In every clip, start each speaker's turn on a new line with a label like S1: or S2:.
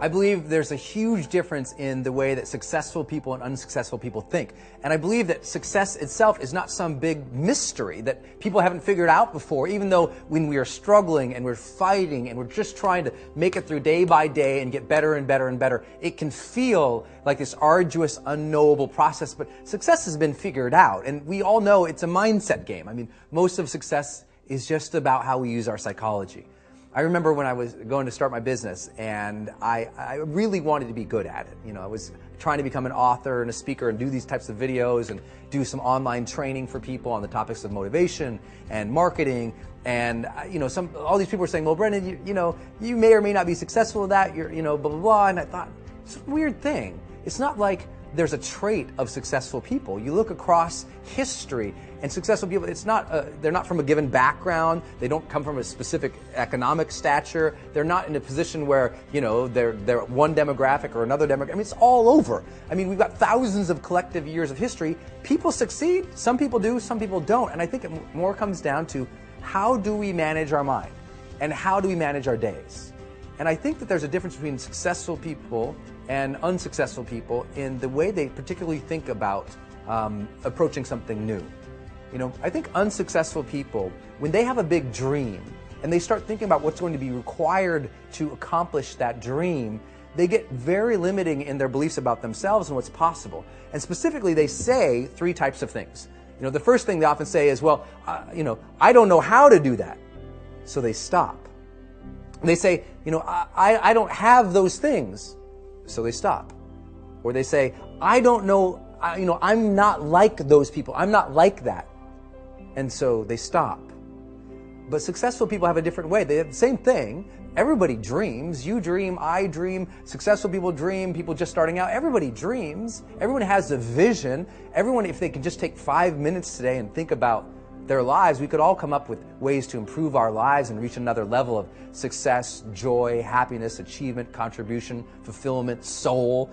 S1: I believe there's a huge difference in the way that successful people and unsuccessful people think. And I believe that success itself is not some big mystery that people haven't figured out before, even though when we are struggling and we're fighting and we're just trying to make it through day by day and get better and better and better, it can feel like this arduous, unknowable process. But success has been figured out, and we all know it's a mindset game. I mean, most of success is just about how we use our psychology. I remember when I was going to start my business, and I really wanted to be good at it. You know, I was trying to become an author and a speaker and do these types of videos and do some online training for people on the topics of motivation and marketing. And you know, all these people were saying, "Well, Brendon, you may or may not be successful at that. You're, blah blah blah." And I thought, it's a weird thing. It's not like there's a trait of successful people. You look across history, and successful people, they're not from a given background. They don't come from a specific economic stature. They're not in a position where, they're one demographic or another demographic. I mean, it's all over. I mean, we've got thousands of collective years of history. People succeed. Some people do, some people don't. And I think it more comes down to how do we manage our mind and how do we manage our days? And I think that there's a difference between successful people and unsuccessful people in the way they particularly think about approaching something new. I think unsuccessful people, when they have a big dream and they start thinking about what's going to be required to accomplish that dream, they get very limiting in their beliefs about themselves and what's possible. And specifically, they say three types of things. The first thing they often say is, well, I don't know how to do that. So they stop. And they say, I don't have those things. So they stop. Or they say, I don't know, I'm not like those people. I'm not like that. And so they stop. But successful people have a different way. They have the same thing. Everybody dreams. You dream, I dream. Successful people dream. People just starting out. Everybody dreams. Everyone has a vision. Everyone, if they could just take 5 minutes today and think about their lives, we could all come up with ways to improve our lives and reach another level of success, joy, happiness, achievement, contribution, fulfillment, soul.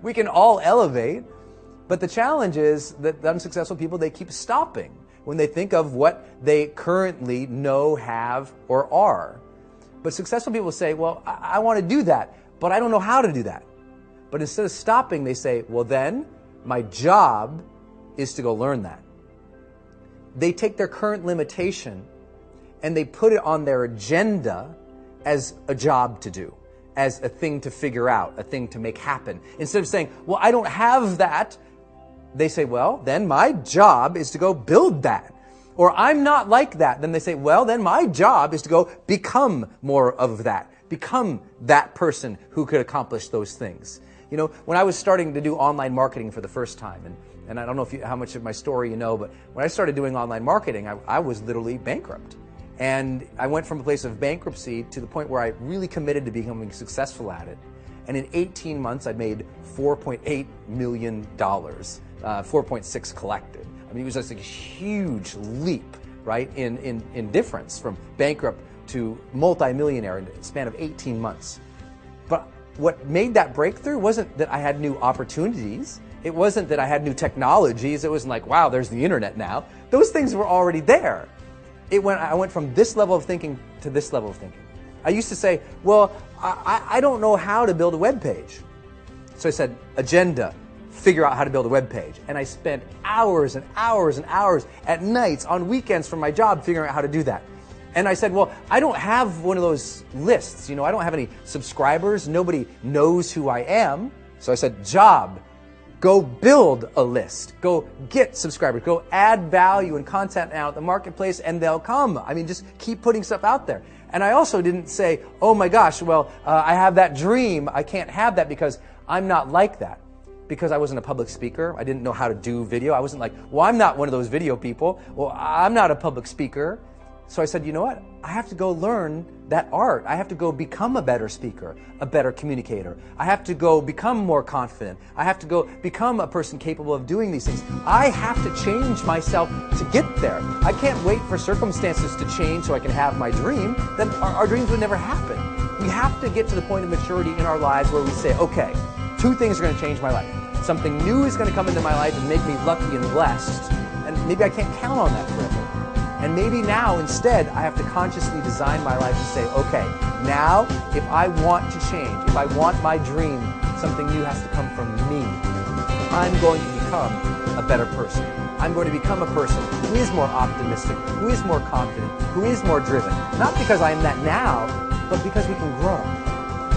S1: We can all elevate. But the challenge is that the unsuccessful people, they keep stopping when they think of what they currently know, have, or are. But successful people say, well, I want to do that, but I don't know how to do that. But instead of stopping, they say, well, then my job is to go learn that. They take their current limitation and they put it on their agenda as a job to do, as a thing to figure out, a thing to make happen. Instead of saying, well, I don't have that, they say, well, then my job is to go build that. Or I'm not like that. Then they say, well, then my job is to go become more of that. Become that person who could accomplish those things. When I was starting to do online marketing for the first time, and I don't know how much of my story you know, but when I started doing online marketing, I was literally bankrupt. And I went from a place of bankruptcy to the point where I really committed to becoming successful at it. And in 18 months, I made $4.8 million, 4.6 collected. I mean, it was just a huge leap, right, in difference from bankrupt to multimillionaire in a span of 18 months. But what made that breakthrough wasn't that I had new opportunities. It wasn't that I had new technologies. It wasn't like, wow, there's the internet now. Those things were already there. I went from this level of thinking to this level of thinking. I used to say, well, I don't know how to build a web page. So I said, agenda, figure out how to build a web page. And I spent hours and hours and hours at nights, on weekends from my job, figuring out how to do that. And I said, well, I don't have one of those lists. I don't have any subscribers. Nobody knows who I am. So I said, job, go build a list. Go get subscribers. Go add value and content out in the marketplace, and they'll come. I mean, just keep putting stuff out there. And I also didn't say, oh my gosh, well, I have that dream. I can't have that because I'm not like that. Because I wasn't a public speaker. I didn't know how to do video. I wasn't like, well, I'm not one of those video people. Well, I'm not a public speaker. So I said, you know what? I have to go learn that art. I have to go become a better speaker, a better communicator. I have to go become more confident. I have to go become a person capable of doing these things. I have to change myself to get there. I can't wait for circumstances to change so I can have my dream. Then our dreams would never happen. We have to get to the point of maturity in our lives where we say, okay, 2 things are going to change my life. Something new is going to come into my life and make me lucky and blessed. And maybe I can't count on that forever. And maybe now instead I have to consciously design my life and say, okay, now if I want to change, if I want my dream, something new has to come from me. I'm going to become a better person. I'm going to become a person who is more optimistic, who is more confident, who is more driven. Not because I am that now, but because we can grow.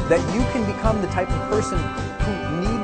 S1: That you can become the type of person who you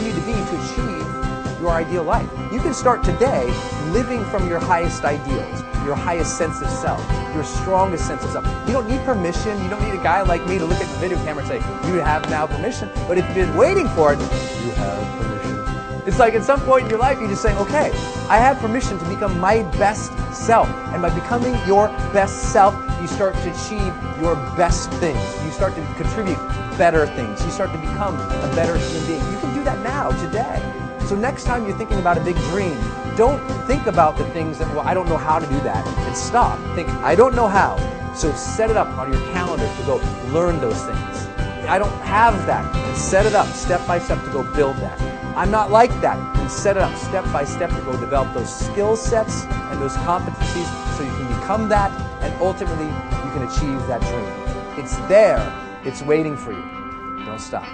S1: need to be to achieve your ideal life. You can start today living from your highest ideals, your highest sense of self, your strongest sense of self. You don't need permission. You don't need a guy like me to look at the video camera and say, you have now permission. But if you've been waiting for it, you have permission. It's like at some point in your life, you just say, okay, I have permission to become my best self. And by becoming your best self, you start to achieve your best things. You start to contribute better things. You start to become a better human being. You can do that now, today. So next time you're thinking about a big dream, don't think about the things that, well, I don't know how to do that. And stop. Think, I don't know how. So set it up on your calendar to go learn those things. I don't have that. And set it up step by step to go build that. I'm not like that. And set it up step by step to go develop those skill sets and those competencies so you can become that, and ultimately you can achieve that dream. It's there. It's waiting for you. Don't stop.